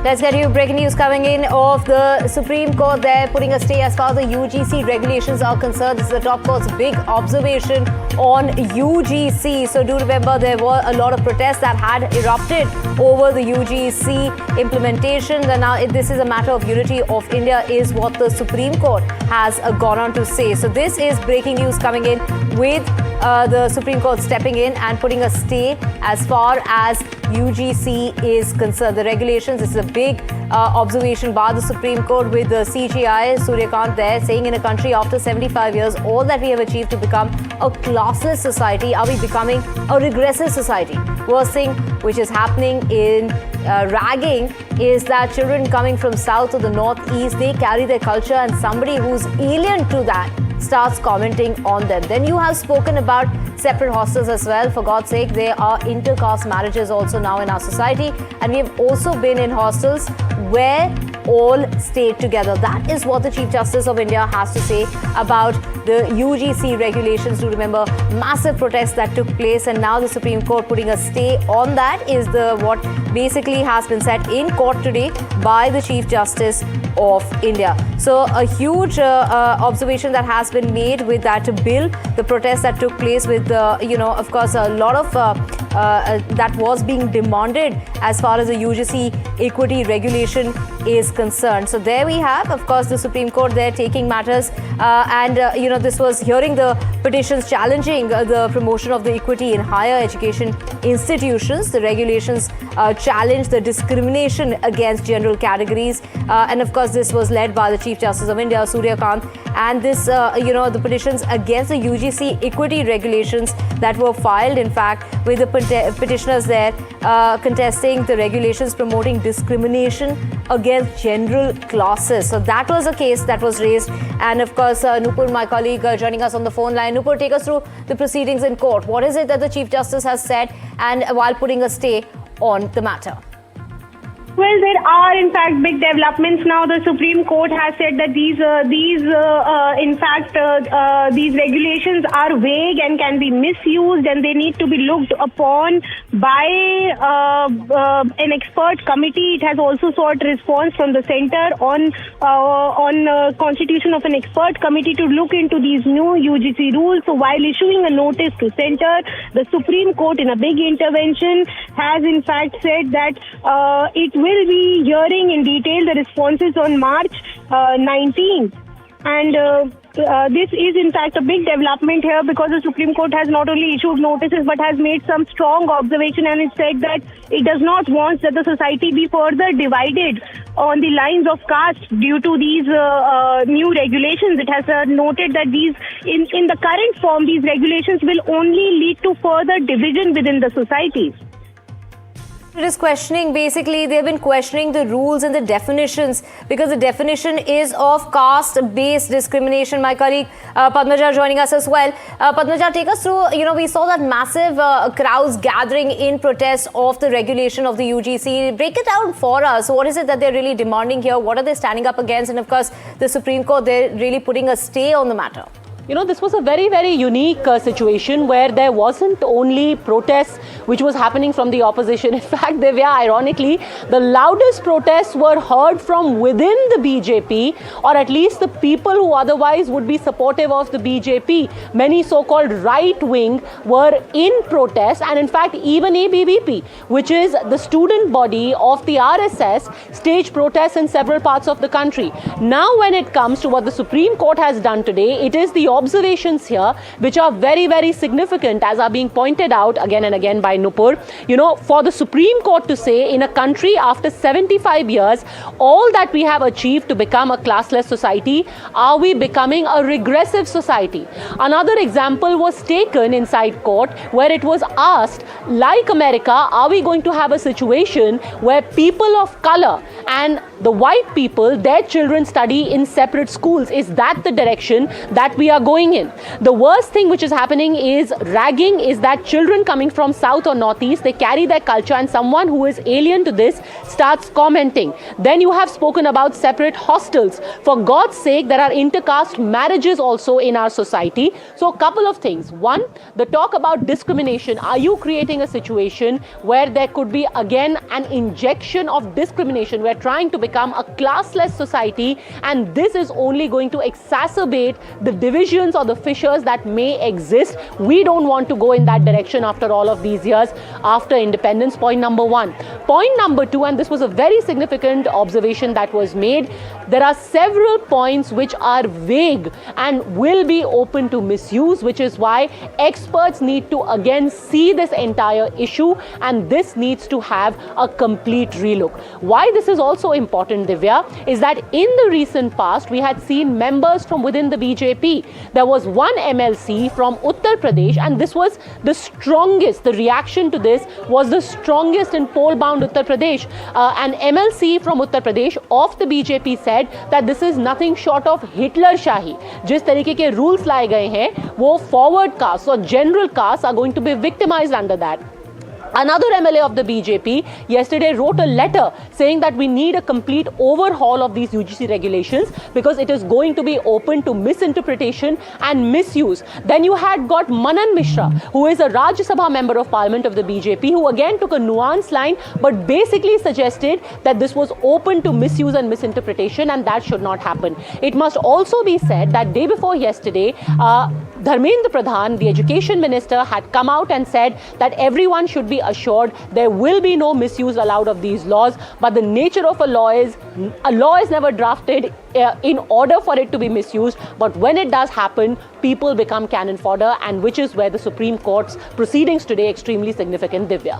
Let's get you breaking news coming in of the Supreme Court there, putting a stay as far as the UGC regulations are concerned. This is the top court's big observation on UGC. So do remember there were a lot of protests that had erupted over the UGC implementation. And now this is a matter of unity of India is what the Supreme Court has gone on to say. So this is breaking news coming in with the Supreme Court stepping in and putting a stay as far as UGC is concerned. The regulations, this is a big observation by the Supreme Court with the CGI, Suryakant there, saying in a country after 75 years, all that we have achieved to become a classless society, are we becoming a regressive society? Worst thing which is happening in ragging is that children coming from south or the northeast, they carry their culture and somebody who's alien to that starts commenting on them. Then you have spoken about separate hostels as well. For God's sake, there are intercaste marriages also now in our society, and we have also been in hostels where all stay together. That is what the Chief Justice of India has to say about the UGC regulations. Do remember massive protests that took place, and now the Supreme Court putting a stay on that is what basically has been said in court today by the Chief Justice of India. So a huge observation that has been made with that bill, the protest that took place with, of course, a lot of that was being demanded as far as the UGC equity regulation is concerned. So there we have, of course, the Supreme Court there taking matters this was hearing the petitions challenging the promotion of the equity in higher education institutions. The regulations challenge the discrimination against general categories. And of course, this was led by the Chief Justice of India, Suryakant. And this, the petitions against the UGC equity regulations that were filed, in fact, with the petitioners there contesting the regulations promoting discrimination against general classes. So that was a case that was raised. And of course, Nupur, my colleague, joining us on the phone line. Nupur, take us through the proceedings in court. What is it that the Chief Justice has said, and while putting a stay on the matter? Well, there are in fact big developments now. The Supreme Court has said that these regulations are vague and can be misused, and they need to be looked upon by an expert committee. It has also sought response from the centre on constitution of an expert committee to look into these new UGC rules. So while issuing a notice to centre, the Supreme Court, in a big intervention, has in fact said that it will be hearing in detail the responses on March 19th. And this is in fact a big development here, because the Supreme Court has not only issued notices but has made some strong observation, and it said that it does not want that the society be further divided on the lines of caste due to these new regulations. It has noted that these, in the current form, these regulations will only lead to further division within the society. It is questioning, basically, they've been questioning the rules and the definitions, because the definition is of caste-based discrimination. My colleague Padmaja joining us as well. Padmaja, take us through, we saw that massive crowds gathering in protest of the regulation of the UGC. Break it down for us. What is it that they're really demanding here? What are they standing up against? And of course, the Supreme Court, they're really putting a stay on the matter. This was a very, very unique situation where there wasn't only protests which was happening from the opposition. In fact, ironically, the loudest protests were heard from within the BJP, or at least the people who otherwise would be supportive of the BJP. Many so-called right wing were in protest, and in fact, even ABVP, which is the student body of the RSS, staged protests in several parts of the country. Now, when it comes to what the Supreme Court has done today, it is the observations here which are very, very significant, as are being pointed out again and again by Nupur. For the Supreme Court to say, in a country after 75 years, all that we have achieved to become a classless society, are we becoming a regressive society? Another example was taken inside court where it was asked, like America, are we going to have a situation where people of color and the white people, their children study in separate schools? Is that the direction that we are going in. The worst thing which is happening is ragging, is that children coming from south or northeast, they carry their culture, and someone who is alien to this starts commenting. Then you have spoken about separate hostels. For God's sake, there are intercaste marriages also in our society. So a couple of things. One, the talk about discrimination. Are you creating a situation where there could be again an injection of discrimination? We're trying to become a classless society, and this is only going to exacerbate the divisions or the fissures that may exist. We don't want to go in that direction after all of these years after independence. Point number one. Point number two, and this was a very significant observation that was made, there are several points which are vague and will be open to misuse, which is why experts need to again see this entire issue, and this needs to have a complete relook. Why this is also important, Divya, is that in the recent past we had seen members from within the BJP. There was one MLC from Uttar Pradesh, and this was the strongest. The reaction to this was the strongest in poll-bound Uttar Pradesh. An MLC from Uttar Pradesh of the BJP said that this is nothing short of Hitler Shahi. जिस तरीके के rules लाए गए हैं, वो forward caste or general caste are going to be victimized under that. Another MLA of the BJP yesterday wrote a letter saying that we need a complete overhaul of these UGC regulations because it is going to be open to misinterpretation and misuse. Then you had got Manan Mishra, who is a Rajya Sabha member of Parliament of the BJP, who again took a nuanced line but basically suggested that this was open to misuse and misinterpretation, and that should not happen. It must also be said that day before yesterday, Dharmendra Pradhan, the education minister, had come out and said that everyone should be assured there will be no misuse allowed of these laws. But the nature of a law is never drafted in order for it to be misused. But when it does happen, people become cannon fodder, and which is where the Supreme Court's proceedings today extremely significant, Divya.